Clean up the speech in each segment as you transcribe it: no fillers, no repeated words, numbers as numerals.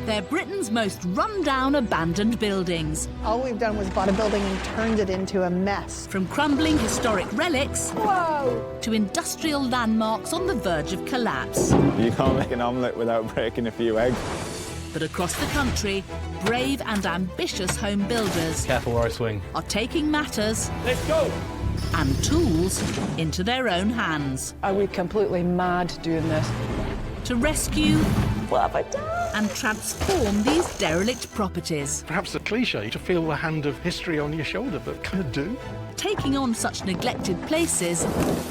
They're Britain's most run-down abandoned buildings. All we've done was bought a building and turned it into a mess. From crumbling historic relics Whoa! to industrial landmarks on the verge of collapse. You can't make an omelette without breaking a few eggs. But across the country, brave and ambitious home builders Careful where I swing. are taking matters Let's go! and tools into their own hands Are we completely mad doing this? to rescue What have I done? and transform these derelict properties. Perhaps a cliche to feel the hand of history on your shoulder, but can it do? Taking on such neglected places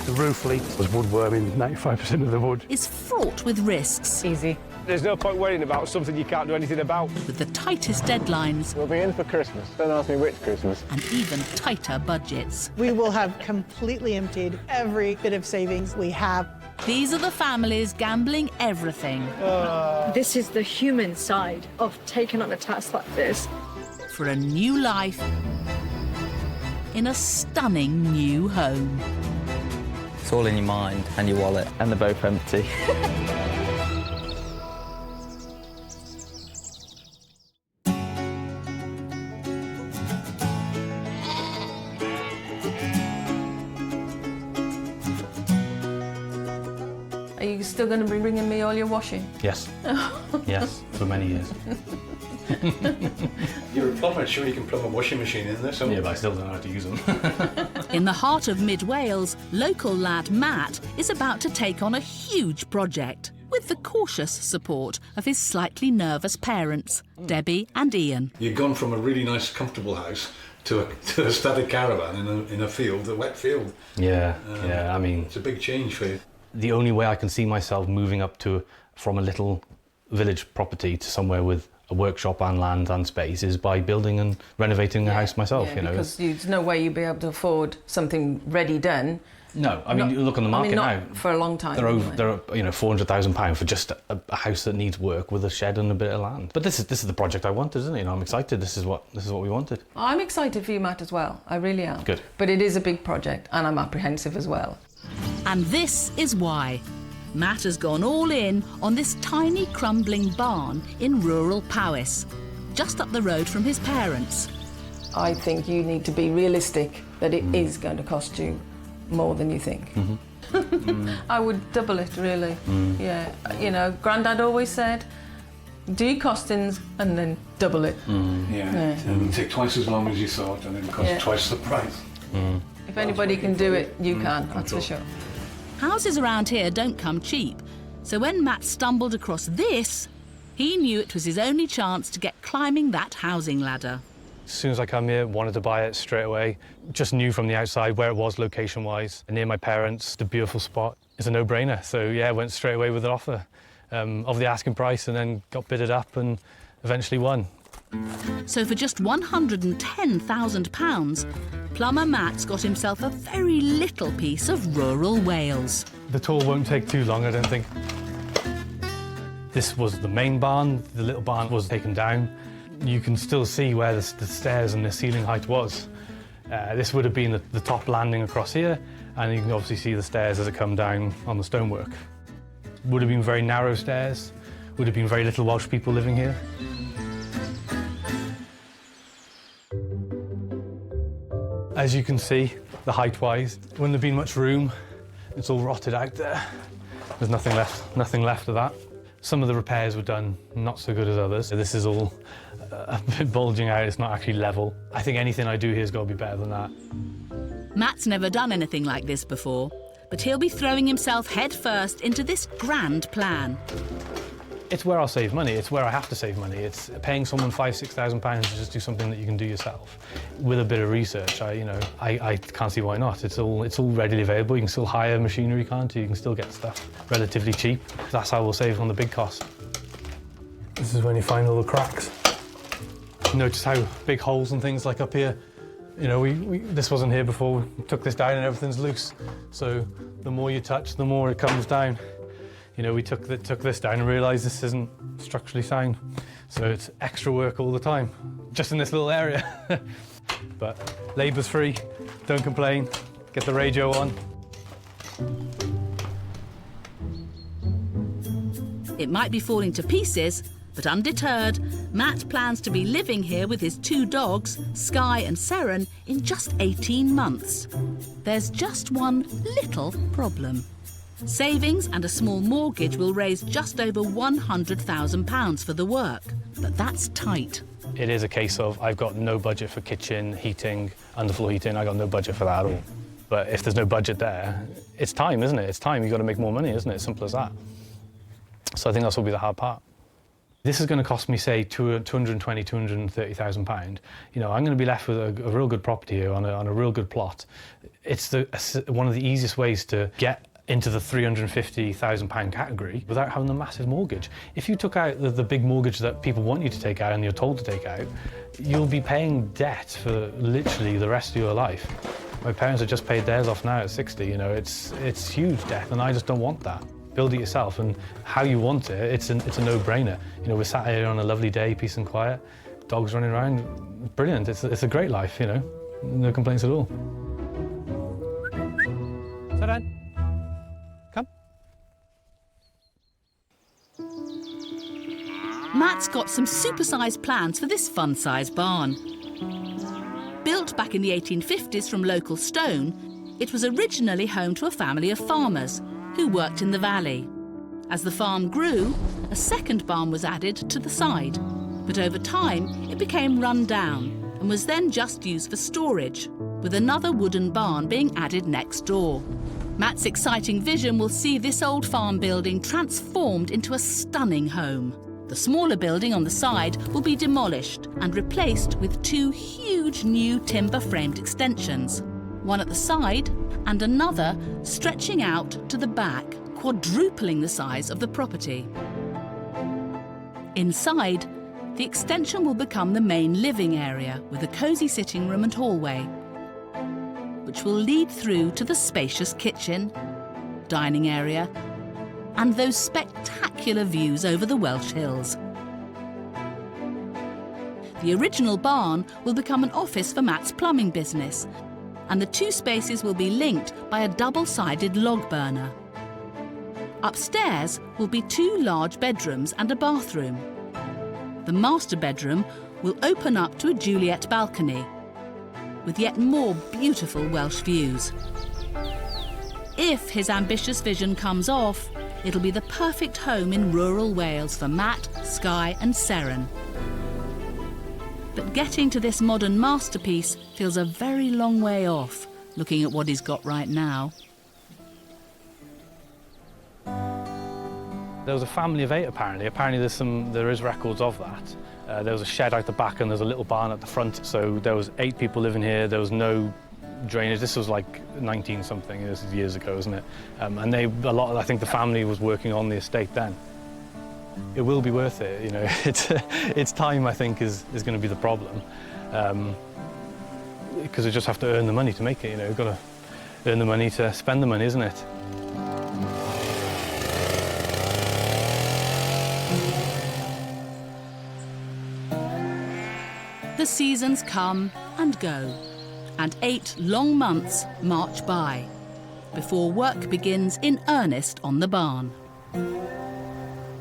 The roof leak was woodworm in 95% of the wood. is fraught with risks, Easy. There's no point worrying about something you can't do anything about. with the tightest deadlines We'll be in for Christmas. Don't ask me which Christmas. and even tighter budgets. We will have completely emptied every bit of savings we have. These are the families gambling everything This is the human side of taking on a task like this. for a new life in a stunning new home. It's all in your mind and your wallet. And they're both empty. Are you still going to be bringing me all your washing? Yes. Yes, for many years. You're a plumber, sure you can plumb a washing machine in there somewhere. Yeah, but I still don't know how to use them. In the heart of mid-Wales, local lad Matt is about to take on a huge project with the cautious support of his slightly nervous parents, Debbie and Ian. You've gone from a really nice, comfortable house to a static caravan in a field, a wet field. Yeah, I mean, It's a big change for you. the only way I can see myself moving up from a little village property to somewhere with a workshop and land and space is by building and renovating a house myself, you know. Because there's no way you'd be able to afford something ready done. No, I mean, you look on the market now. For a long time. They're £400,000 for just a house that needs work with a shed and a bit of land. But this is the project I wanted, isn't it? You know, I'm excited. This is what we wanted. I'm excited for you, Matt, as well. I really am. Good. But it is a big project, and I'm apprehensive as well. And this is why Matt has gone all in on this tiny crumbling barn in rural Powys, just up the road from his parents. I think you need to be realistic that it is going to cost you more than you think. I would double it, really. Yeah, you know, Grandad always said, do your costings and then double it. Yeah. And it'll take twice as long as you thought and then cost twice the price. If anybody can do it, you can, that's for sure. Houses around here don't come cheap, so when Matt stumbled across this, he knew it was his only chance to get climbing that housing ladder. As soon as I come here, wanted to buy it straight away. Just knew from the outside where it was location-wise. Near my parents, the beautiful spot. It's a no-brainer. So yeah, went straight away with an offer of the asking price and then got bidded up and eventually won. So for just £110,000, plumber Matt's got himself a very little piece of rural Wales. The tour won't take too long, I don't think. This was the main barn. The little barn was taken down. You can still see where the stairs and the ceiling height was. This would have been the top landing across here, and you can obviously see the stairs as it come down on the stonework. Would have been very narrow stairs. Would have been very little Welsh people living here. As you can see, the height-wise, wouldn't have been much room. It's all rotted out there. There's nothing left of that. Some of the repairs were done not so good as others. This is all a bit bulging out, it's not actually level. I think anything I do here has got to be better than that. Matt's never done anything like this before, but he'll be throwing himself headfirst into this grand plan. It's where I'll save money, it's where I have to save money. It's paying someone £5,000–6,000 to just do something that you can do yourself. With a bit of research, I can't see why not. It's all readily available. You can still hire machinery, can't you? You can still get stuff relatively cheap. That's how we'll save on the big cost. This is when you find all the cracks. Notice how big holes and things like up here. You know, this wasn't here before. We took this down and everything's loose. So the more you touch, the more it comes down. You know, we took this down and realised this isn't structurally sound. So it's extra work all the time, just in this little area. But labour's free, don't complain, get the radio on. It might be falling to pieces, But undeterred, Matt plans to be living here with his 2 dogs, Sky and Seren, in just 18 months. There's just one little problem. Savings and a small mortgage will raise just over £100,000 for the work, but that's tight. It is a case of I've got no budget for kitchen, heating, underfloor heating. I've got no budget for that at all. But if there's no budget there, it's time, isn't it? It's time. You've got to make more money, isn't it? Simple as that. So I think that's will be the hard part. This is going to cost me, say, £220,000, £230,000. You know, I'm going to be left with a real good property here on a real good plot. It's one of the easiest ways to get into the £350,000 category without having a massive mortgage. If you took out the big mortgage that people want you to take out and you're told to take out, you'll be paying debt for literally the rest of your life. My parents have just paid theirs off now at 60, you know, it's huge debt, and I just don't want that. Build it yourself, and how you want it, it's a no-brainer. You know, we're sat here on a lovely day, peace and quiet, dogs running around, brilliant. It's a great life, you know, no complaints at all. Sit down. Come. Matt's got some super-sized plans for this fun-sized barn. Built back in the 1850s from local stone, it was originally home to a family of farmers who worked in the valley. As the farm grew, a second barn was added to the side, but over time it became run down and was then just used for storage, with another wooden barn being added next door. Matt's exciting vision will see this old farm building transformed into a stunning home. The smaller building on the side will be demolished and replaced with 2 huge new timber-framed extensions, one at the side and another stretching out to the back, quadrupling the size of the property. Inside, the extension will become the main living area with a cosy sitting room and hallway, which will lead through to the spacious kitchen, dining area, and those spectacular views over the Welsh hills. The original barn will become an office for Matt's plumbing business, and the 2 spaces will be linked by a double-sided log burner. Upstairs will be 2 large bedrooms and a bathroom. The master bedroom will open up to a Juliet balcony, with yet more beautiful Welsh views. If his ambitious vision comes off, it'll be the perfect home in rural Wales for Matt, Sky and Seren. But getting to this modern masterpiece feels a very long way off, looking at what he's got right now. There was a family of 8 apparently. Apparently there is records of that. There was a shed out the back and there's a little barn at the front. So there was 8 people living here. There was no drainage. This was like 19-something. This is years ago, isn't it? And I think the family was working on the estate then. It will be worth it, you know. It's time, I think, is going to be the problem. Because we just have to earn the money to make it, you know. We've got to earn the money to spend the money, isn't it? The seasons come and go, and 8 long months march by before work begins in earnest on the barn.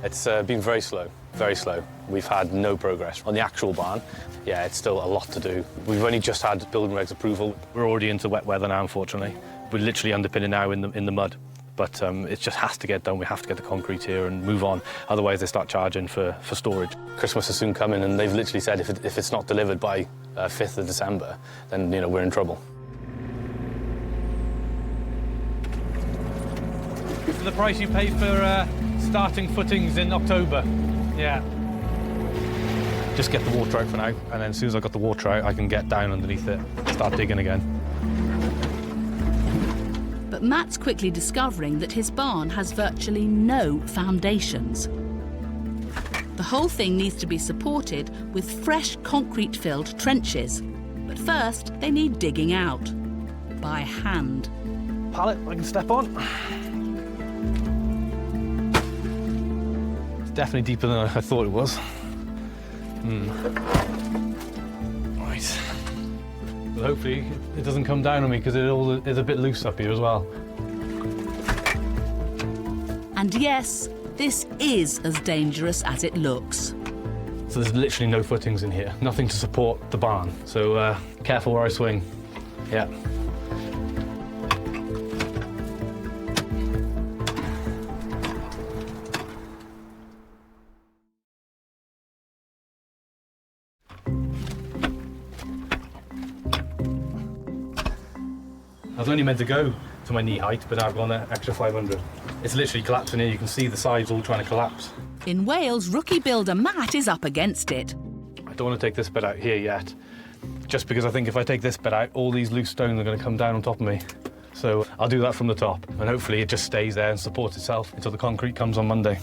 It's been very slow, very slow. We've had no progress on the actual barn. Yeah, it's still a lot to do. We've only just had building regs approval. We're already into wet weather now, unfortunately. We're literally underpinning now in the mud. But it just has to get done. We have to get the concrete here and move on. Otherwise, they start charging for storage. Christmas is soon coming, and they've literally said if it's not delivered by 5th of December, then, you know, we're in trouble. This is the price you pay for starting footings in October. Yeah. Just get the water out for now, and then as soon as I've got the water out, I can get down underneath it, start digging again. But Matt's quickly discovering that his barn has virtually no foundations. The whole thing needs to be supported with fresh concrete-filled trenches. But first, they need digging out by hand. Pallet I can step on. It's definitely deeper than I thought it was. Right. But hopefully it doesn't come down on me because it is a bit loose up here as well. And yes, this is as dangerous as it looks. So there's literally no footings in here, nothing to support the barn. So careful where I swing. Yeah. I was only meant to go to my knee height, but I've gone an extra 500. It's literally collapsing here. You can see the sides all trying to collapse. In Wales, rookie builder Matt is up against it. I don't want to take this bit out here yet, just because I think if I take this bit out, all these loose stones are going to come down on top of me. So I'll do that from the top, and hopefully it just stays there and supports itself until the concrete comes on Monday.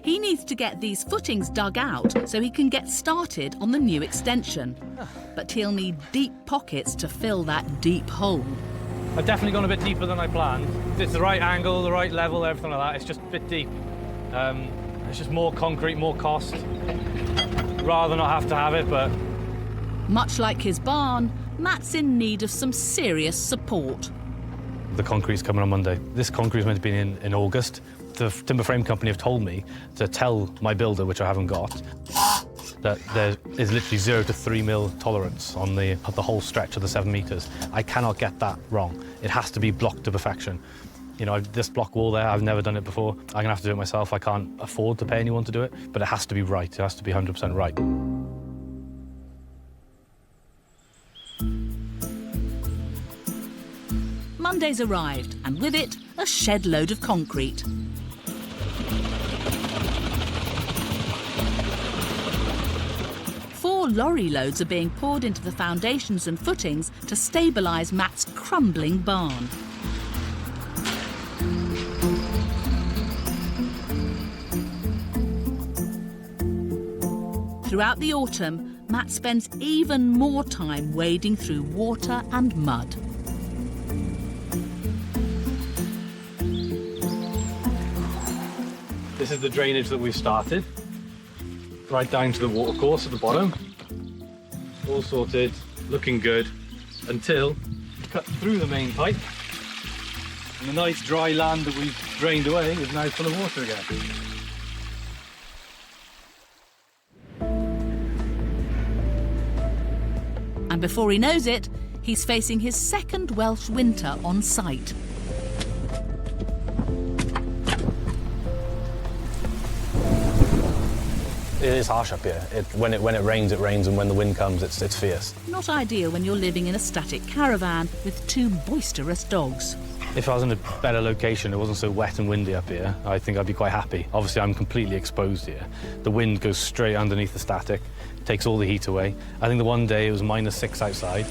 He needs to get these footings dug out so he can get started on the new extension. But he'll need deep pockets to fill that deep hole. I've definitely gone a bit deeper than I planned. It's the right angle, the right level, everything like that. It's just a bit deep. It's just more concrete, more cost. Rather not have to have it, but... Much like his barn, Matt's in need of some serious support. The concrete's coming on Monday. This concrete is meant to be in August. The timber frame company have told me to tell my builder, which I haven't got, that there is literally 0 to 3 mil tolerance on the whole stretch of the 7 metres. I cannot get that wrong. It has to be blocked to perfection. You know, this block wall there, I've never done it before. I'm gonna have to do it myself. I can't afford to pay anyone to do it, but it has to be right. It has to be 100% right. Monday's arrived, and with it, a shed load of concrete. Four lorry loads are being poured into the foundations and footings to stabilise Matt's crumbling barn. Throughout the autumn, Matt spends even more time wading through water and mud. This is the drainage that we've started, right down to the water course at the bottom. All sorted, looking good, until you cut through the main pipe, and the nice dry land that we've drained away is now full of water again. And before he knows it, he's facing his second Welsh winter on site. It is harsh up here. When it rains, it rains, and when the wind comes, it's fierce. Not ideal when you're living in a static caravan with two boisterous dogs. If I was in a better location, it wasn't so wet and windy up here, I think I'd be quite happy. Obviously, I'm completely exposed here. The wind goes straight underneath the static, takes all the heat away. I think the one day it was -6 outside.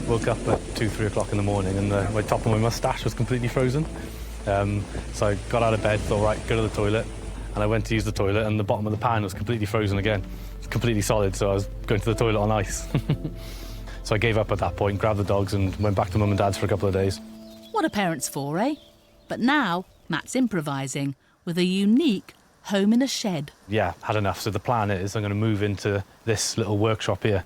Woke up at 2, 3 o'clock in the morning, and my top of my moustache was completely frozen. So I got out of bed, thought, right, go to the toilet. And I went to use the toilet, and the bottom of the pan was completely frozen again. It's completely solid, so I was going to the toilet on ice. So I gave up at that point, grabbed the dogs, and went back to Mum and Dad's for a couple of days. What a parent's for, eh? But now, Matt's improvising with a unique home in a shed. Yeah, had enough. So the plan is I'm going to move into this little workshop here.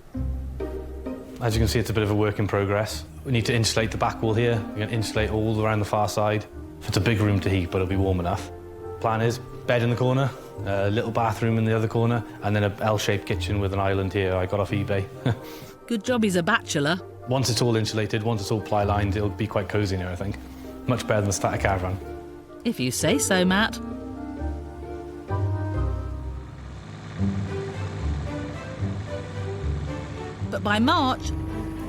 As you can see, it's a bit of a work in progress. We need to insulate the back wall here. We're going to insulate all around the far side. It's a big room to heat, but it'll be warm enough. Plan is bed in the corner, a little bathroom in the other corner, and then a L-shaped kitchen with an island here I got off eBay. Good job he's a bachelor. Once it's all insulated, once it's all ply-lined, it'll be quite cosy in here, I think. Much better than the static caravan. If you say so, Matt. But by March,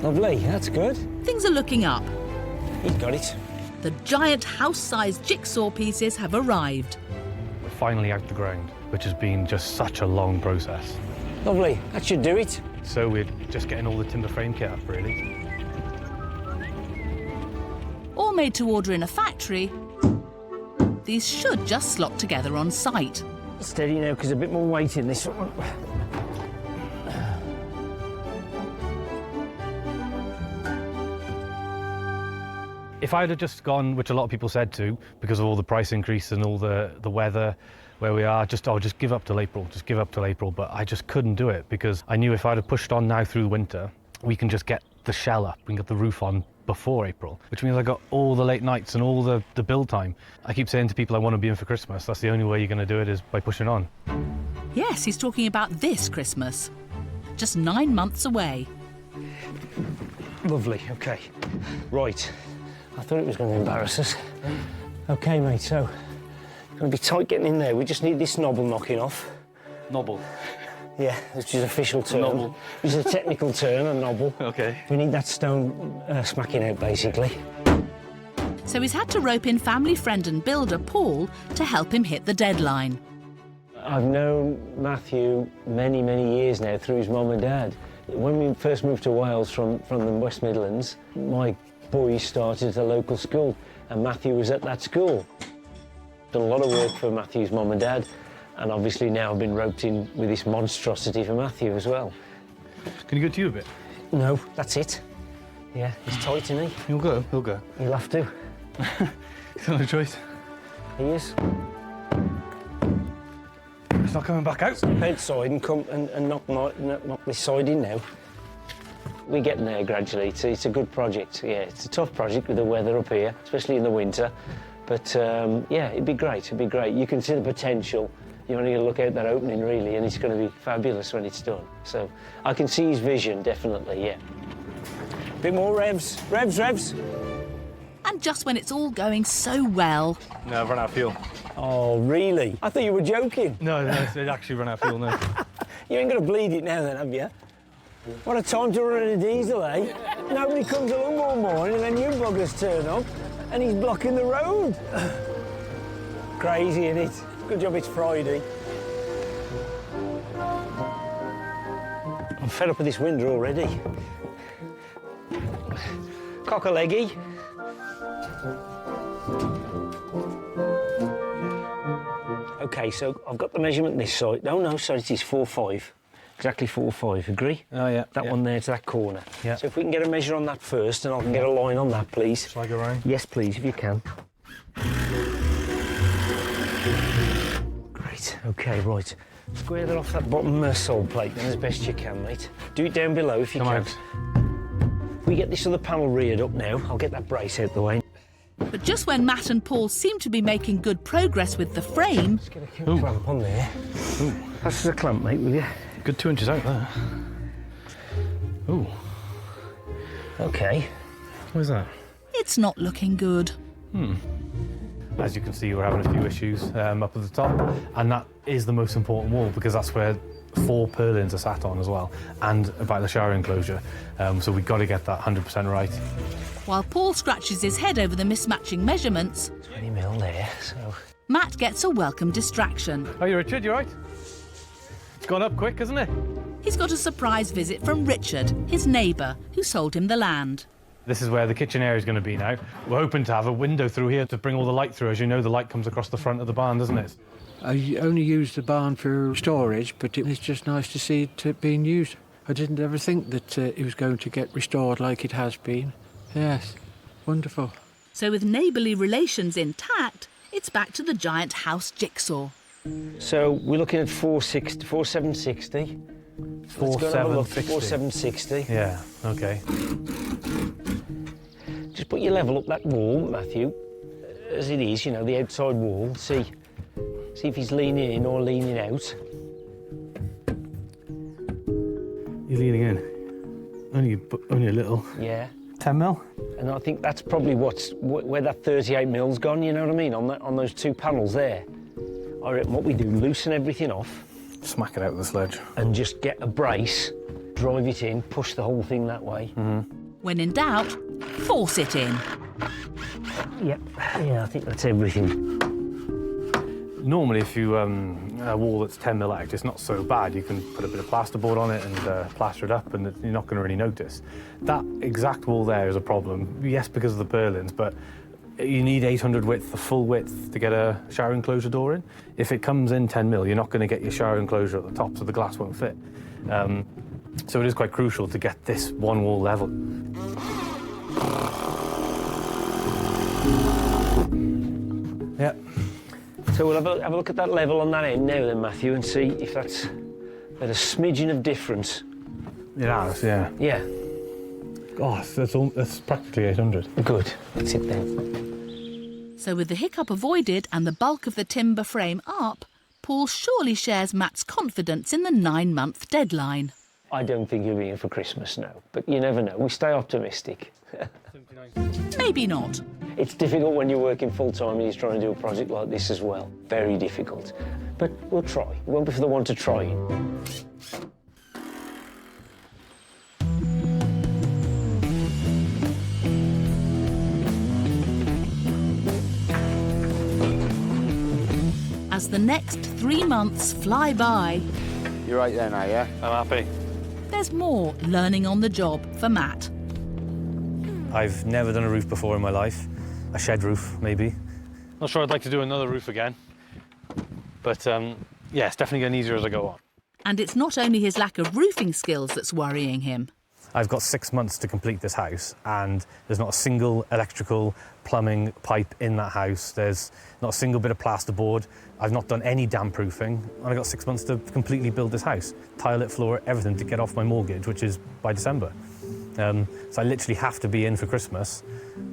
Lovely, that's good. things are looking up. He's got it. The giant house-sized jigsaw pieces have arrived. We're finally out the ground, which has been just such a long process. Lovely, that should do it. So we're just getting all the timber frame kit up, really. All made to order in a factory, these should just slot together on site. Steady now, because a bit more weight in this one. If I'd have just gone, which a lot of people said to, because of all the price increase and all the weather where we are, just give up till April, just give up till April. But I just couldn't do it because I knew if I'd have pushed on now through the winter, we can just get the shell up, we can get the roof on before April, which means I got all the late nights and all the build time. I keep saying to people I want to be in for Christmas. That's the only way you're going to do it is by pushing on. Yes, he's talking about this Christmas. Just 9 months away. Lovely, OK. Right. I thought it was going to embarrass us. OK, mate, so it's going to be tight getting in there. We just need this knobble knocking off. Knobble. Yeah, which is an official term. Knobble. Which is a technical term, a knobble. OK. We need that stone smacking out, basically. So he's had to rope in family friend and builder Paul to help him hit the deadline. I've known Matthew many, many years now through his mum and dad. When we first moved to Wales from the West Midlands, my boys started at a local school and Matthew was at that school. Done a lot of work for Matthew's mum and dad, and obviously now I've been roped in with this monstrosity for Matthew as well. Can you go to you a bit? No, that's it. Yeah, he's tight, isn't he? He'll go, he'll go. He'll have to. He's got no choice. He is. He's not coming back out. Step outside and come and knock this side in now. We're getting there gradually. It's a good project. Yeah, it's a tough project with the weather up here, especially in the winter. But yeah, it'd be great. It'd be great. You can see the potential. You only got to look out that opening really, and it's going to be fabulous when it's done. So I can see his vision, definitely. Yeah. Bit more revs, revs. And just when it's all going so well... No, I've run out of fuel. Oh, really? I thought you were joking. No, it actually run out of fuel now. You ain't going to bleed it now then, have you? What a time to run a diesel, eh? Nobody comes along all morning and then you buggers turn up and he's blocking the road. Crazy, innit? Good job it's Friday. I'm fed up with this winter already. Cock-a-leggy. OK, so I've got the measurement this side. No, sorry, it is 4'5". Exactly 4'5", agree? Oh, yeah. That one there to that corner. Yeah. So if we can get a measure on that first, and I can get a line on that, please. Shall I go round? Yes, please, if you can. Great, OK, right. Square that off that bottom sole plate then as best you can, mate. Do it down below if you can. We get this other panel reared up now. I'll get that brace out the way. But just when Matt and Paul seem to be making good progress with the frame... Let's get a clamp on there. Ooh. That's the clamp, mate, will you? Good 2 inches out there. Ooh. OK. Where's that? It's not looking good. As you can see, we're having a few issues up at the top, and that is the most important wall because that's where 4 purlins are sat on as well, and about the shower enclosure. So we've got to get that 100% right. While Paul scratches his head over the mismatching measurements... 20 mil there, so... Matt gets a welcome distraction. Oh, you Richard, you right? It's gone up quick, hasn't it? He's got a surprise visit from Richard, his neighbour, who sold him the land. This is where the kitchen area is going to be now. We're hoping to have a window through here to bring all the light through. As you know, the light comes across the front of the barn, doesn't it? I only use the barn for storage, but it's just nice to see it being used. I didn't ever think that it was going to get restored like it has been. Yes, wonderful. So with neighbourly relations intact, it's back to the giant house jigsaw. So we're looking at 4,760. 4,760. Yeah, OK. Just put your level up that wall, Matthew, as it is, you know, the outside wall. See if he's leaning in or leaning out. You're leaning in. Only a little. Yeah. 10 mil? And I think that's probably where that 38 mil's gone, you know what I mean, on those 2 panels there. I reckon what we do, loosen everything off. Smack it out with the sledge. And just get a brace, drive it in, push the whole thing that way. When in doubt, force it in. Yep, yeah, I think that's everything. Normally, if you a wall that's 10 mil out, it's not so bad. You can put a bit of plasterboard on it and plaster it up, and you're not going to really notice. That exact wall there is a problem. Yes, because of the purlins, but you need 800 width, the full width, to get a shower enclosure door in. If it comes in 10 mil, you're not going to get your shower enclosure at the top, so the glass won't fit. So it is quite crucial to get this one wall level. Yep. So we'll have a look at that level on that end now then, Matthew, and see if that's at a smidgen of difference. It has, yeah. Yeah. Oh, that's practically 800. Good. That's it then. So with the hiccup avoided and the bulk of the timber frame up, Paul surely shares Matt's confidence in the 9-month deadline. I don't think he'll be in for Christmas now, but you never know. We stay optimistic. Maybe not. It's difficult when you're working full-time and you're trying to do a project like this as well. Very difficult. But we'll try. It won't be for the want of trying. As the next 3 months fly by, You're right there now, yeah? I'm happy. there's more learning on the job for Matt. I've never done a roof before in my life. A shed roof, maybe. Not sure I'd like to do another roof again. But, yeah, it's definitely getting easier as I go on. And it's not only his lack of roofing skills that's worrying him. I've got 6 months to complete this house, and there's not a single electrical, plumbing pipe in that house. There's not a single bit of plasterboard. I've not done any damp proofing, and I've got 6 months to completely build this house. Tile it, floor it, everything to get off my mortgage, which is by December. So I literally have to be in for Christmas,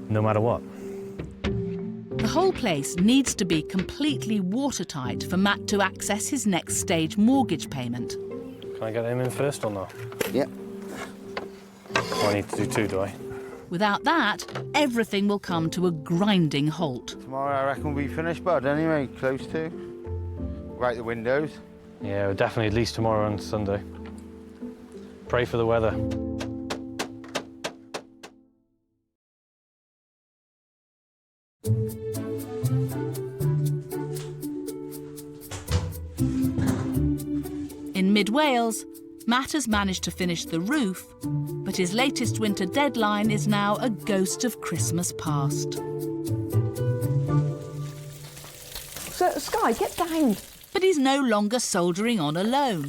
no matter what. The whole place needs to be completely watertight for Matt to access his next stage mortgage payment. Can I get him in first or not? Yeah. Oh, I need to do 2, do I? Without that, everything will come to a grinding halt. Tomorrow I reckon we'll be finished, bud, anyway, close to. Right the windows. Yeah, well, definitely at least tomorrow and Sunday. Pray for the weather. In mid-Wales, Matt has managed to finish the roof, but his latest winter deadline is now a ghost of Christmas past. So, Sky, get down. But he's no longer soldiering on alone.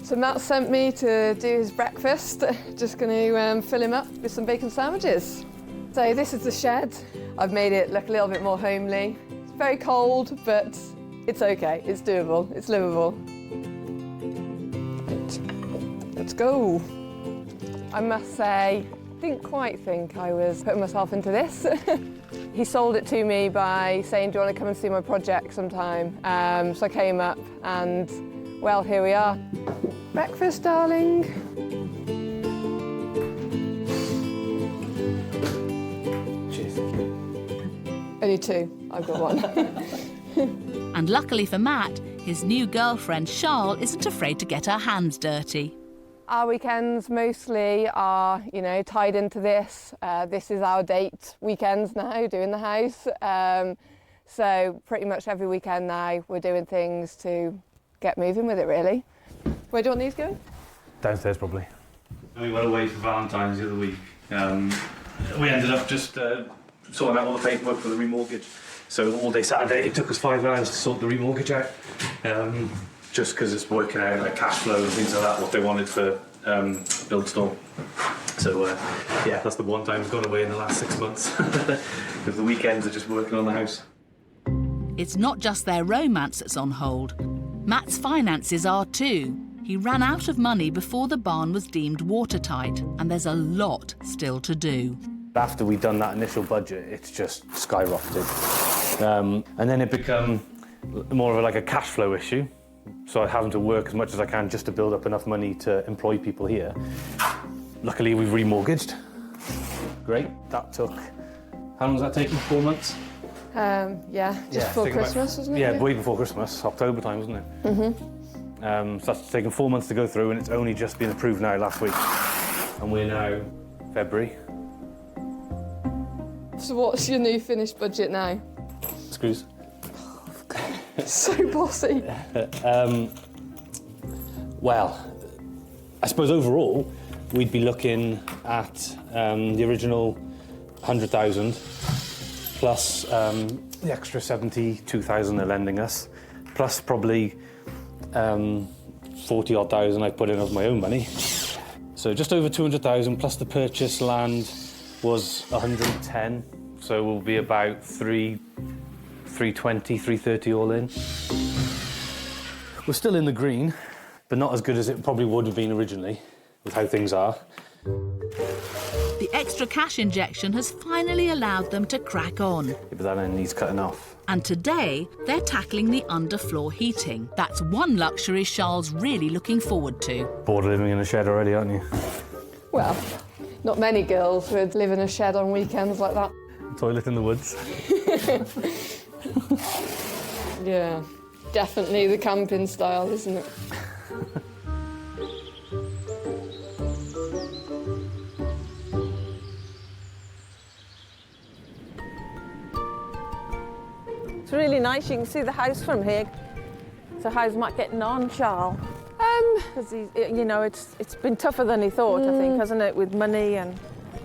So Matt sent me to do his breakfast. Just going to fill him up with some bacon sandwiches. So this is the shed. I've made it look a little bit more homely. It's very cold, but it's okay. It's doable. It's livable. Let's go. I must say, didn't quite think I was putting myself into this. He sold it to me by saying, do you want to come and see my project sometime? So I came up and, well, here we are. Breakfast, darling. Cheers. Only 2. I've got 1. And luckily for Matt, his new girlfriend, Charles, isn't afraid to get her hands dirty. Our weekends mostly are, tied into this. This is our date weekends now, doing the house. So pretty much every weekend now we're doing things to get moving with it, really. Where do you want these going? Downstairs, probably. We went away for Valentine's the other week. We ended up just sorting out all the paperwork for the remortgage. So all day Saturday, it took us 5 hours to sort the remortgage out. Just because it's working out like cash flow and things like that, what they wanted for build store. So yeah, that's the one time we've gone away in the last 6 months. Because the weekends are just working on the house. It's not just their romance that's on hold. Matt's finances are too. He ran out of money before the barn was deemed watertight, and there's a lot still to do. After we'd done that initial budget, it's just skyrocketed. And then it became more of like a cash flow issue. So I'm having to work as much as I can just to build up enough money to employ people here. Luckily, we've remortgaged. Great. That took... How long was that taking? 4 months? Yeah, just before Christmas, wasn't it? Yeah, way before Christmas. October time, wasn't it? Mm-hmm. So that's taken 4 months to go through, and it's only just been approved now last week. And we're now February. So what's your new finished budget now? Screws. So bossy. Well, I suppose overall, we'd be looking at the original 100,000 plus the extra 72,000 they're lending us, plus probably 40-odd thousand I put in of my own money. So just over 200,000 plus the purchase land was 110, so we'll be about 320, 330 all in. We're still in the green, but not as good as it probably would have been originally, with how things are. The extra cash injection has finally allowed them to crack on. Yeah, but that end needs cutting off. And today, they're tackling the underfloor heating. That's one luxury Charles really looking forward to. Bored of living in a shed already, aren't you? Well, not many girls would live in a shed on weekends like that. Toilet in the woods. Yeah, definitely the camping style, isn't it? It's really nice. You can see the house from here. So how's Matt getting on, Charles? Because you know, it's been tougher than he thought, I think, hasn't it, with money and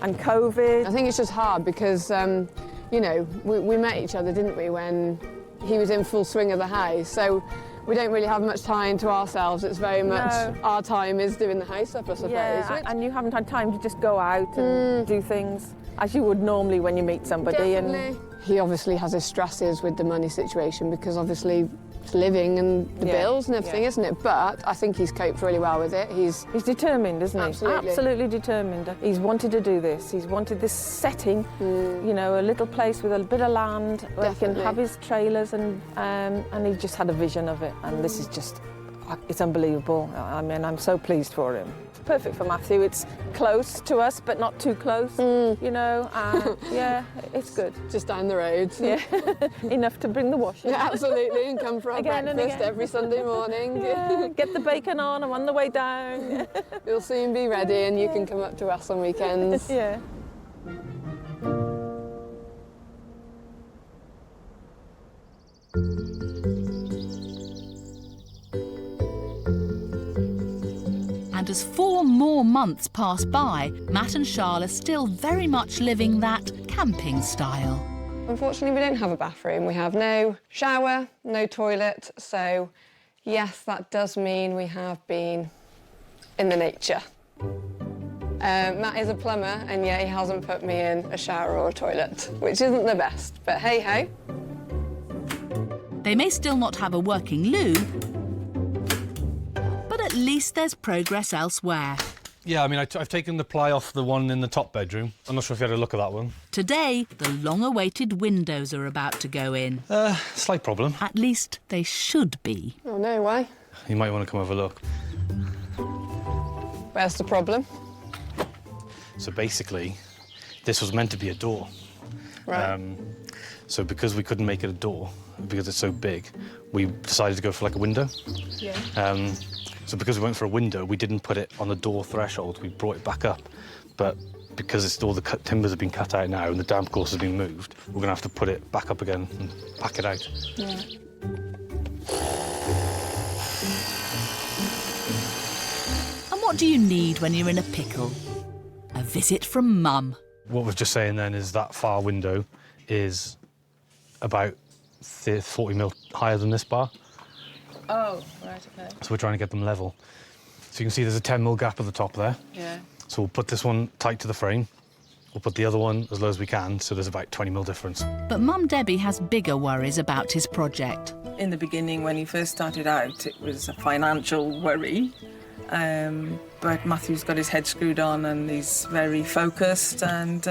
COVID. I think it's just hard because, you know, we met each other, didn't we, when he was in full swing of the house. So we don't really have much time to ourselves. It's very much our time is doing the house up, I suppose. Yeah, and you haven't had time to just go out and do things as you would normally when you meet somebody. Definitely. And he obviously has his stresses with the money situation because obviously it's living and the bills and everything, isn't it? But I think he's coped really well with it. He's determined, isn't he? Absolutely. Absolutely determined. He's wanted to do this. He's wanted this setting, you know, a little place with a bit of land where he can have his trailers and he just had a vision of it. And this is just, it's unbelievable. I mean, I'm so pleased for him. It's perfect for Matthew. It's close to us, but not too close, you know. Yeah, it's good. Just down the road. Yeah, enough to bring the washing. Yeah, absolutely, and come for our Again and breakfast again. every Sunday morning. Yeah, get the bacon on, I'm on the way down. You'll soon be ready and you can come up to us on weekends. Yeah. And as 4 more months pass by, Matt and Charles are still very much living that camping style. Unfortunately, we don't have a bathroom. We have no shower, no toilet. So, yes, that does mean we have been in the nature. Matt is a plumber, and yet he hasn't put me in a shower or a toilet, which isn't the best, but hey-ho. They may still not have a working loo, but at least there's progress elsewhere. Yeah, I mean, I've taken the ply off the one in the top bedroom. I'm not sure if you had a look at that one. Today, the long-awaited windows are about to go in. Slight problem. At least they should be. Oh, no, why? You might want to come have a look. Where's the problem? So basically, this was meant to be a door. Right. So because we couldn't make it a door, because it's so big, we decided to go for like a window. Yeah. So because we went for a window, we didn't put it on the door threshold. We brought it back up. But because all the timbers have been cut out now and the damp course has been moved, we're going to have to put it back up again and pack it out. Yeah. And what do you need when you're in a pickle? A visit from Mum. What we're just saying then is that far window is about 40 mil higher than this bar. Oh, right, okay. So we're trying to get them level. So you can see there's a 10 mil gap at the top there. Yeah. So we'll put this one tight to the frame. We'll put the other one as low as we can, so there's about 20 mil difference. But Mum Debbie has bigger worries about his project. In the beginning, when he first started out, it was a financial worry. But Matthew's got his head screwed on and he's very focused and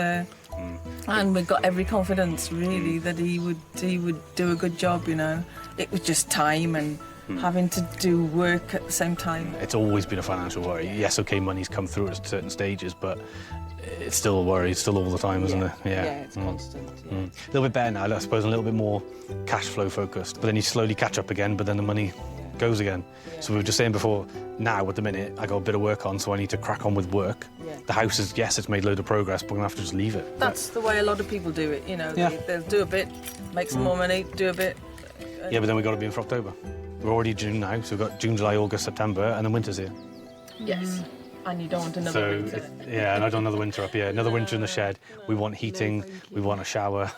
we've got every confidence, really, that he would do a good job, you know. It was just time and having to do work at the same time. It's always been a financial worry. Yes, OK, money's come through at certain stages, but it's still a worry. It's still all the time, isn't it? Yeah, it's constant. Yeah. A little bit better now, I suppose, a little bit more cash flow focused. But then you slowly catch up again, but then the money goes again. Yeah. So we were just saying before, now at the minute, I got a bit of work on, so I need to crack on with work. Yeah. The house is, yes, it's made a load of progress, but we're going to have to just leave it. That's the way a lot of people do it, you know. Yeah. They'll do a bit, make some more money, do a bit. Yeah, but then we've got to be in for October. We're already June now, so we've got June, July, August, September, and then winter's here. Yes. And you don't want another winter. Yeah, and I don't want another winter up here. Another winter in the shed. We want heating, we want a shower.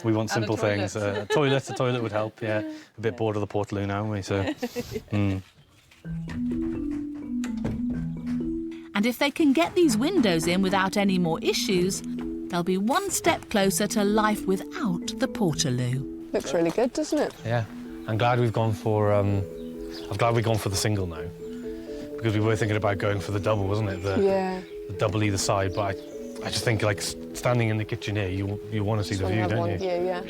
We want simple things. A toilet would help, yeah. A bit bored of the Portaloo now, aren't we? So, And if they can get these windows in without any more issues, they'll be one step closer to life without the Portaloo. Looks really good, doesn't it? Yeah, I'm glad we've gone for. I'm glad we've gone for the single now, because we were thinking about going for the double, wasn't it? The double either side, but I just think like standing in the kitchen here, you want to see the view, don't you? Yeah.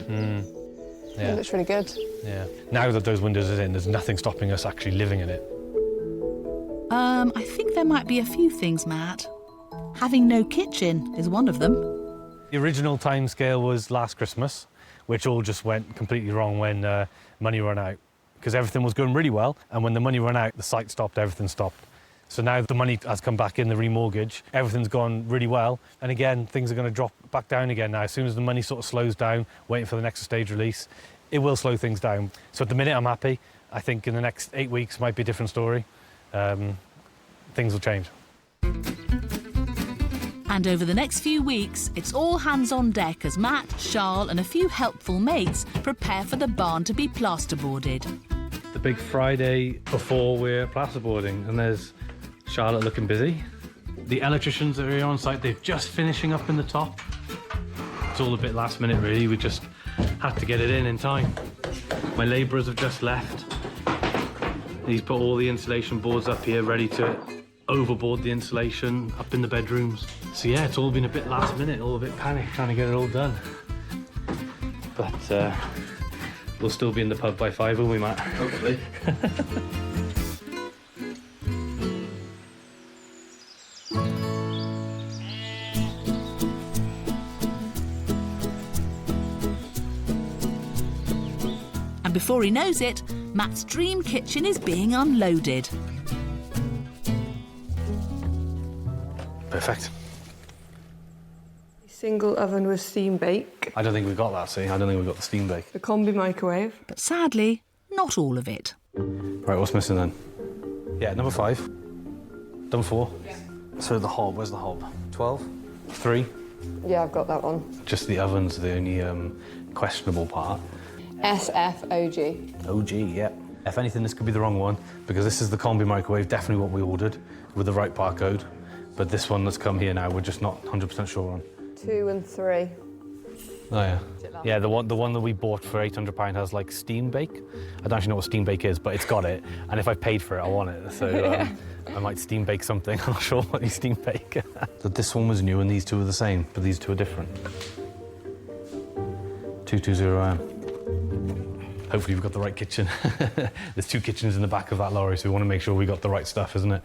It looks really good. Yeah. Now that those windows are in, there's nothing stopping us actually living in it. I think there might be a few things, Matt. Having no kitchen is one of them. The original timescale was last Christmas, which all just went completely wrong when money ran out. Because everything was going really well, and when the money ran out, the site stopped, everything stopped. So now the money has come back in, the remortgage, everything's gone really well, and again, things are going to drop back down again now. As soon as the money sort of slows down, waiting for the next stage release, it will slow things down. So at the minute, I'm happy. I think in the next 8 weeks might be a different story. Things will change. And over the next few weeks, it's all hands on deck as Matt, Charles and a few helpful mates prepare for the barn to be plasterboarded. The big Friday before we're plasterboarding, and there's Charlotte looking busy. The electricians that are here on site, they're just finishing up in the top. It's all a bit last minute really, we just had to get it in time. My labourers have just left. He's put all the insulation boards up here ready to overboard the insulation up in the bedrooms. So yeah, it's all been a bit last minute, all a bit panic trying to get it all done. But we'll still be in the pub by 5, won't we, Matt? Hopefully. And before he knows it, Matt's dream kitchen is being unloaded. Perfect. Single oven with steam bake. I don't think we've got that, see? I don't think we've got the steam bake. A combi microwave. But sadly, not all of it. Right, what's missing then? Yeah, number 5. Number 4. Yeah. So the hob, where's the hob? 12? 3? Yeah, I've got that one. Just the oven's the only questionable part. SFOG. OG, yeah. If anything, this could be the wrong one, because this is the combi microwave, definitely what we ordered, with the right barcode. But this one that's come here now, we're just not 100% sure on. 2 and 3. Oh, yeah. Yeah, the one that we bought for £800 has, like, steam bake. I don't actually know what steam bake is, but it's got it. And if I paid for it, I want it. So I might steam bake something. I'm not sure what you steam bake. So this one was new and these two are the same, but these two are different. 220M. Hopefully we've got the right kitchen. There's 2 kitchens in the back of that lorry, so we want to make sure we got the right stuff, isn't it?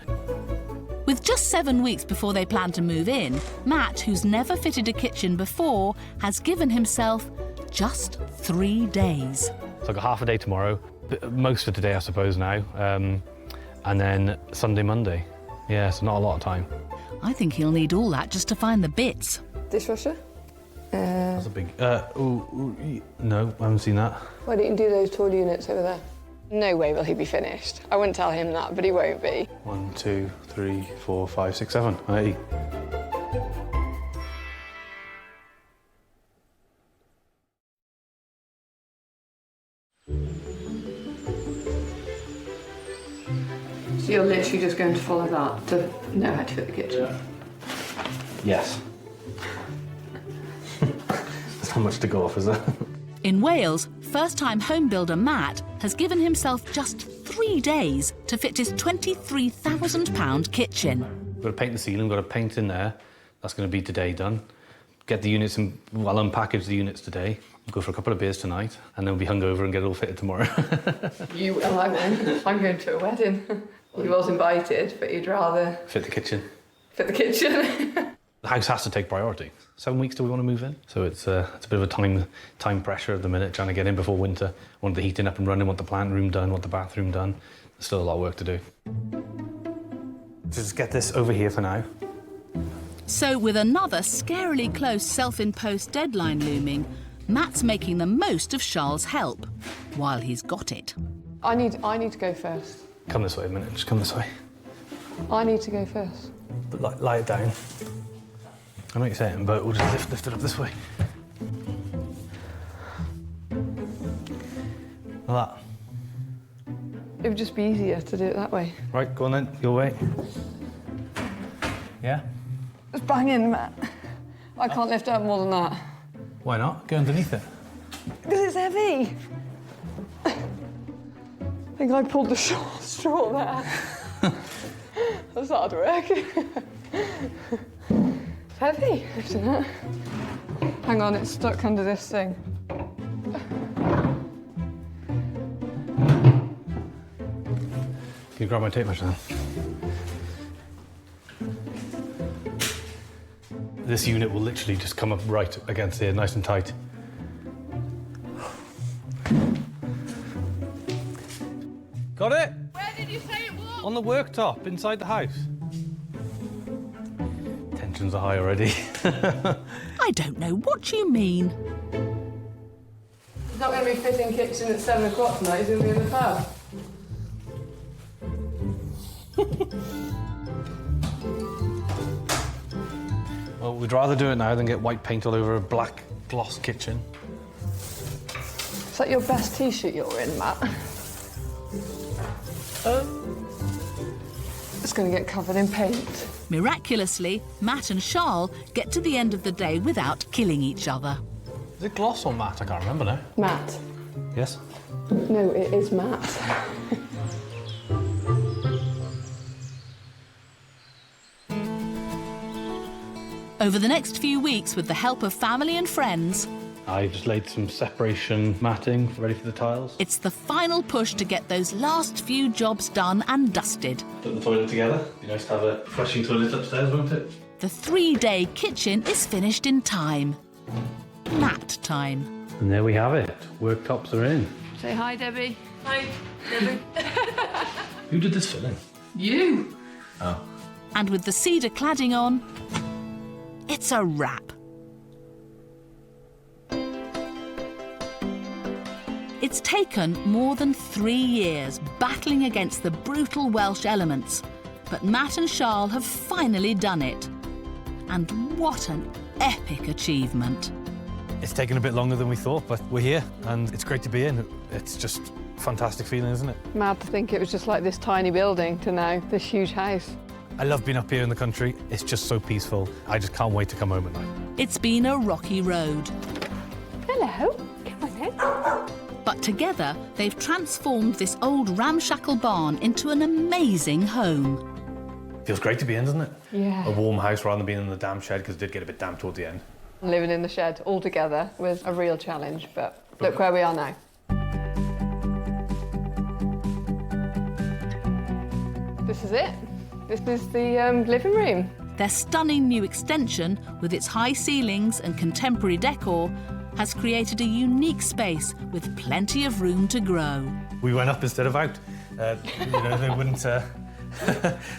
With just 7 weeks before they plan to move in, Matt, who's never fitted a kitchen before, has given himself just 3 days. So I've got half a day tomorrow, most of today I suppose now, and then Sunday, Monday. Yeah, so not a lot of time. I think he'll need all that just to find the bits. Dishwasher? That's a big... no, I haven't seen that. Why didn't you do those tall units over there? No way will he be finished. I wouldn't tell him that, but he won't be. 1, 2, 3, 4, 5, 6, 7, 8. So you're literally just going to follow that to know how to fit the kitchen? Yes. There's not much to go off, is there? In Wales, first-time home builder Matt has given himself just 3 days to fit his £23,000 kitchen. We've got to paint the ceiling, we've got to paint in there. That's going to be today done. Get the units in, well, unpackage the units today. We'll go for a couple of beers tonight, and then we'll be hungover and get it all fitted tomorrow. You will, I won't. I'm going to a wedding. He was invited, but he'd rather... Fit the kitchen. Fit the kitchen. The house has to take priority. 7 weeks do we want to move in? So it's a bit of a time pressure at the minute, trying to get in before winter. Want the heating up and running, want the plant room done, want the bathroom done. There's still a lot of work to do. Just get this over here for now. So with another scarily close self-imposed deadline looming, Matt's making the most of Charles' help, while he's got it. I need to go first. Come this way a minute, just come this way. I need to go first. But lie it down. I know what you're saying, but we'll just lift it up this way. Like that. It would just be easier to do it that way. Right, go on then, your way. Yeah? It's banging, Matt. I can't lift up more than that. Why not? Go underneath it. Because it's heavy. I think I pulled the straw there. That's hard work. It's heavy, lifting it. Hang on, it's stuck under this thing. Can you grab my tape measure then? This unit will literally just come up right against here, nice and tight. Got it? Where did you say it was? On the worktop, inside the house. Tensions are high already. I don't know what you mean. It's not going to be fitting kitchen at 7 o'clock tonight, it's going to be in the pub. Well, we'd rather do it now than get white paint all over a black gloss kitchen. Is that your best t-shirt you're in, Matt? It's going to get covered in paint. Miraculously, Matt and Charles get to the end of the day without killing each other. Is it gloss or matte? I can't remember now. Matt. Yes? No, it is Matt. Over the next few weeks, with the help of family and friends, I just laid some separation matting ready for the tiles. it's the final push to get those last few jobs done and dusted. Put the toilet together. Be nice to have a flushing toilet upstairs, won't it? The 3-day kitchen is finished in time. Nap time. And there we have it. Worktops are in. Say hi, Debbie. Hi, Debbie. Who did this filling? You. Oh. And with the cedar cladding on, it's a wrap. It's taken more than 3 years battling against the brutal Welsh elements, but Matt and Charles have finally done it. And what an epic achievement. It's taken a bit longer than we thought, but we're here and it's great to be in. It's just a fantastic feeling, isn't it? Mad to think it was just like this tiny building to now this huge house. I love being up here in the country. It's just so peaceful. I just can't wait to come home at night. It's been a rocky road. Hello, come on in. But together, they've transformed this old ramshackle barn into an amazing home. Feels great to be in, doesn't it? Yeah. A warm house rather than being in the damp shed, because it did get a bit damp towards the end. Living in the shed all together was a real challenge, but look where we are now. This is it. This is the living room. Their stunning new extension, with its high ceilings and contemporary decor, has created a unique space with plenty of room to grow. We went up instead of out. They wouldn't.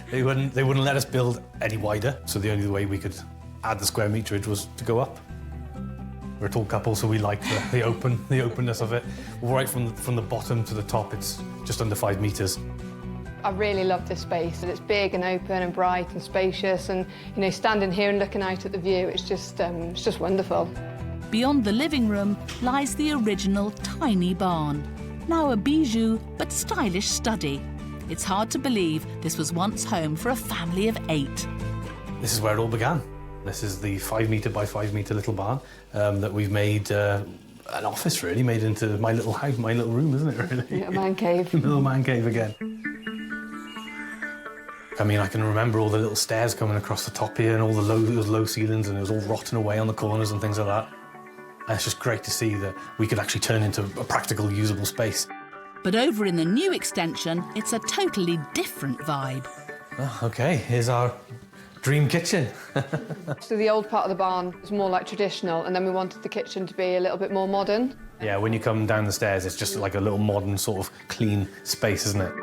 They wouldn't let us build any wider. So the only way we could add the square meterage was to go up. We're a tall couple, so we like the openness of it. Right from the bottom to the top, it's just under 5 meters. I really love this space, and it's big and open and bright and spacious, and standing here and looking out at the view, it's just wonderful. Beyond the living room lies the original tiny barn, now a bijou but stylish study. It's hard to believe this was once home for a family of 8. This is where it all began. This is the 5 meter by 5 meter little barn that we've made an office, really, made into my little house, my little room, isn't it, really? Yeah, man cave. Little man cave again. I mean, I can remember all the little stairs coming across the top here and all those low ceilings, and it was all rotting away on the corners and things like that. And it's just great to see that we could actually turn into a practical, usable space. But over in the new extension, it's a totally different vibe. Oh, OK, here's our dream kitchen. So the old part of the barn was more like traditional, and then we wanted the kitchen to be a little bit more modern. Yeah, when you come down the stairs, it's just like a little modern sort of clean space, isn't it?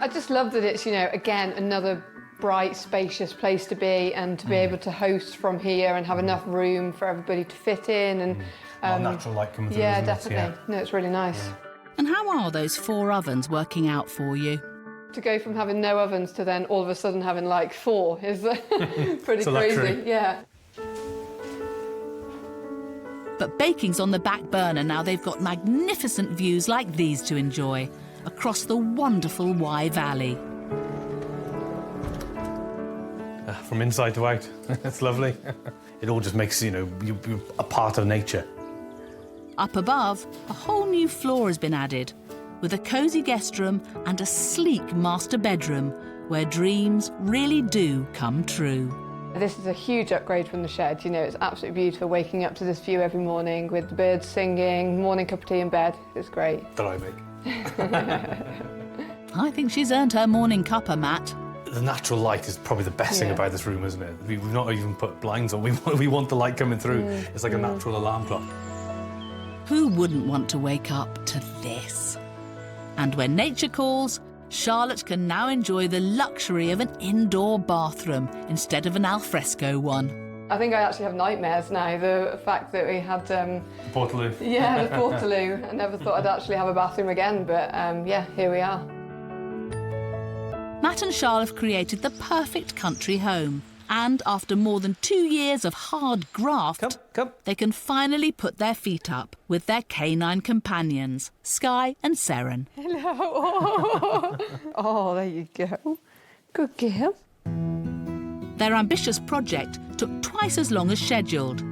I just love that it's, again, another bright, spacious place to be, and to be able to host from here and have enough room for everybody to fit in. And natural light coming through. Yeah, isn't it? definitely. Yeah. No, it's really nice. Yeah. And how are those 4 ovens working out for you? To go from having no ovens to then all of a sudden having like 4 is pretty luxury. crazy. Yeah. But baking's on the back burner now. They've got magnificent views like these to enjoy across the wonderful Wye Valley. From inside to out. It's lovely. It all just makes, you're a part of nature. Up above, a whole new floor has been added, with a cosy guest room and a sleek master bedroom where dreams really do come true. This is a huge upgrade from the shed. It's absolutely beautiful waking up to this view every morning with the birds singing, morning cup of tea in bed. It's great. That I make. I think she's earned her morning cuppa, Matt. The natural light is probably the best thing about this room, isn't it? We've not even put blinds on. We want the light coming through. It's like a natural alarm clock. Who wouldn't want to wake up to this? And when nature calls, Charlotte can now enjoy the luxury of an indoor bathroom instead of an alfresco one. I think I actually have nightmares now, the fact that we had... Portaloo. Yeah, the Portaloo. I never thought I'd actually have a bathroom again, but yeah, here we are. Matt and Charlotte have created the perfect country home. And after more than 2 years of hard graft, they can finally put their feet up with their canine companions, Sky and Seren. Hello. Oh, there you go. Good girl. Their ambitious project took twice as long as scheduled.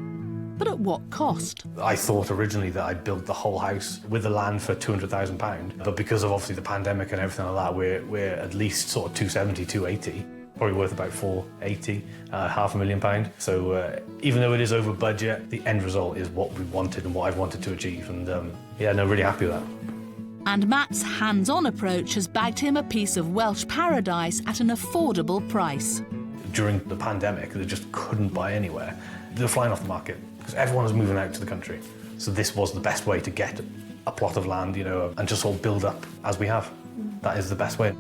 But at what cost? I thought originally that I'd built the whole house with the land for £200,000, but because of obviously the pandemic and everything like that, we're at least sort of 270, 280. Probably worth about 480, £500,000. So even though it is over budget, the end result is what we wanted and what I wanted to achieve. And yeah, no, really happy with that. And Matt's hands-on approach has bagged him a piece of Welsh paradise at an affordable price. During the pandemic, they just couldn't buy anywhere. They were flying off the market because everyone was moving out to the country. So this was the best way to get a plot of land, you know, and just all build up as we have. That is the best way.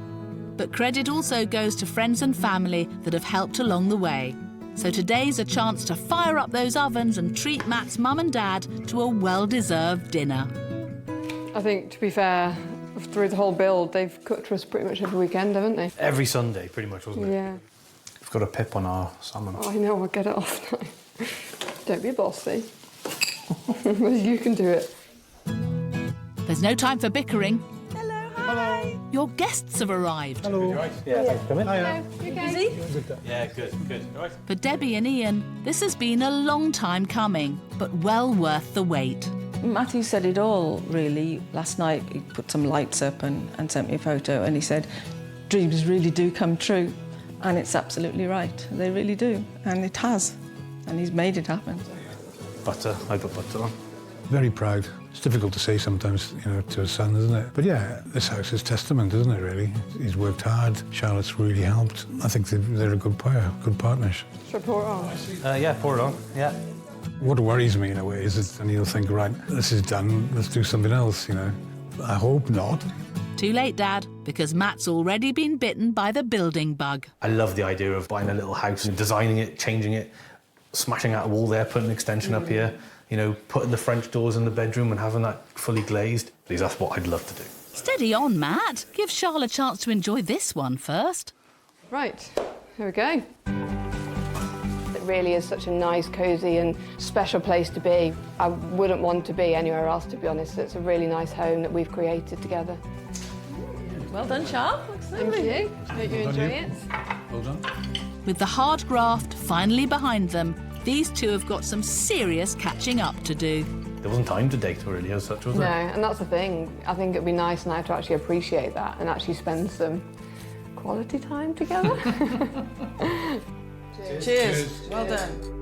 But credit also goes to friends and family that have helped along the way. So today's a chance to fire up those ovens and treat Matt's mum and dad to a well-deserved dinner. I think, to be fair, through the whole build, they've cooked for us pretty much every weekend, haven't they? Every Sunday, pretty much, wasn't it? Yeah. We've got a pip on our salmon. Oh, I know, I'll get it off now. Don't be a bossy. You can do it. There's no time for bickering. Hello. Your guests have arrived. Hello. Yeah, thanks for coming. Hello. You okay? Yeah, good. All right. For Debbie and Ian, this has been a long time coming, but well worth the wait. Matthew said it all, really. Last night he put some lights up and sent me a photo, and he said, dreams really do come true. And it's absolutely right. They really do. And it has. And he's made it happen. Butter. I put butter on. Very proud. It's difficult to say sometimes, you know, to a son, isn't it? But yeah, this house is testament, isn't it, really? He's worked hard. Charlotte's really helped. I think they're a good pair, good partners. Should I pour it on? Yeah, pour it on. Yeah. What worries me in a way is that, and you'll think, right, this is done, let's do something else, you know. I hope not. Too late, Dad, because Matt's already been bitten by the building bug. I love the idea of buying a little house and designing it, changing it, smashing out a wall there, putting an extension up here, you know, putting the French doors in the bedroom and having that fully glazed. Because that's what I'd love to do. Steady on, Matt. Give Charlotte a chance to enjoy this one first. Right, here we go. It really is such a nice, cosy and special place to be. I wouldn't want to be anywhere else, to be honest. It's a really nice home that we've created together. Well done, Charles. Thank you. Hope you enjoy it. Well done. With the hard graft finally behind them, these two have got some serious catching up to do. There wasn't time to date really as such, was No, there? and that's the thing. I think it'd be nice now to actually appreciate that and actually spend some quality time together. Cheers. Well done.